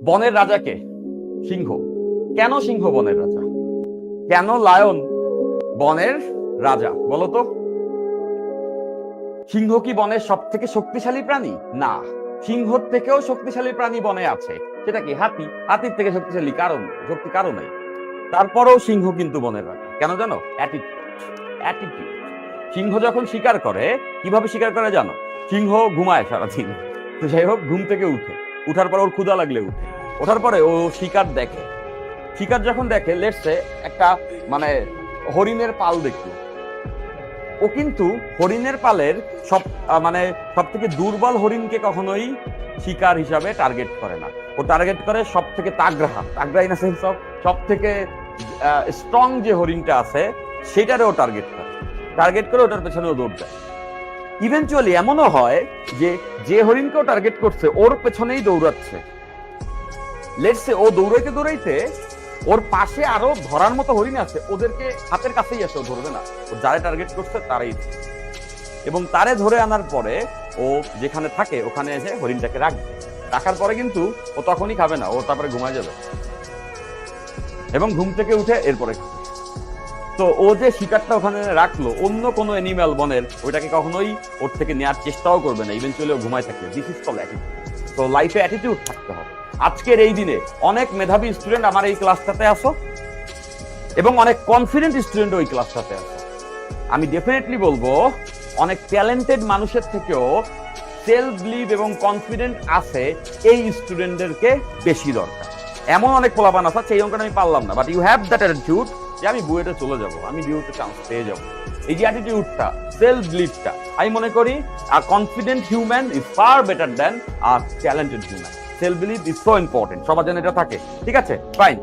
বনের রাজাকে? সিংহ। কেন সিংহ বনের রাজা? কেন লায়ন বনের রাজা বলো তো? সিংহ কি বনের সব থেকে শক্তিশালী প্রাণী? না, সিংহর থেকেও শক্তিশালী প্রাণী বনে আছে। সেটা কি? হাতি। হাতির থেকে শক্তি কারো নাই। তারপরেও সিংহ কিন্তু বনের রাজা। কেন জানো? অ্যাটিটিউড। সিংহ যখন শিকার করে, কিভাবে শিকার করে জানো? সিংহ ঘুমায় সারাদিন, তো যাই হোক, ঘুম থেকে উঠার পর ওর ক্ষুধা লাগলে ওঠার পরে ও শিকার দেখে। শিকার যখন দেখে, লেটসে একটা মানে হরিণের পাল দেখলো, ও কিন্তু হরিণের পালের সব থেকে দুর্বল হরিণকে কখনোই শিকার হিসাবে টার্গেট করে না। ও টার্গেট করে সব থেকে তাগড়া ইন দ্য সেন্স অফ সব থেকে স্ট্রং যে হরিণটা আছে সেটারও টার্গেট করে ওটার পেছনে ও দৌড় দেয়। ইভেনচুয়ালি এমনও হয় যে হরিণকেও টার্গেট করছে ওর পেছনেই দৌড়াচ্ছে। লেটসে ও দৌড়াইতে ওর পাশে আরো ধরার মতো হরিণ আছে, ওদেরকে হাতের কাছেই আসে, ও ধরবে না। ও যারে টার্গেট করছে তারাই, এবং তারে ধরে আনার পরে ও যেখানে থাকে ওখানে এসে হরিণটাকে রাখার পরে কিন্তু ও তখনই খাবে না, ও তারপরে ঘুমায় যাবে এবং ঘুম থেকে উঠে এরপরে খাবে। তো ও যে শিকারটা ওখানে রাখলো, অন্য কোনো অ্যানিম্যাল বনের ওইটাকে কখনোই ওর থেকে নেওয়ার চেষ্টাও করবে না, ইভেনচুয়ালি ও ঘুমায় থাকবে। This is called attitude. তো লাইফে অ্যাটিটিউড থাকতে হবে। আজকের এই দিনে অনেক মেধাবী স্টুডেন্ট আমার এই ক্লাসটাতে আসো, এবং অনেক কনফিডেন্ট স্টুডেন্ট ওই ক্লাসটাতে আসো। আমি ডেফিনেটলি বলবো অনেক ট্যালেন্টেড মানুষের থেকেও সেলফ বিলিভ এবং কনফিডেন্ট আছে এই স্টুডেন্টদেরকে বেশি দরকার। এমন অনেক পোলাপান আছে, সেই অঙ্কটা আমি পারলাম না, but you have that attitude যে আমি বুয়েটে চলে যাব, আমি বিউতে চান্স পেয়ে যাব। এই যে অ্যাটিটিউডটা, সেলফ বিলিভটা, আমি মনে করি a confident human is far better than a talented human. Self belief is so important, সবার জন্য এটা থাকে। ঠিক আছে, ফাইন।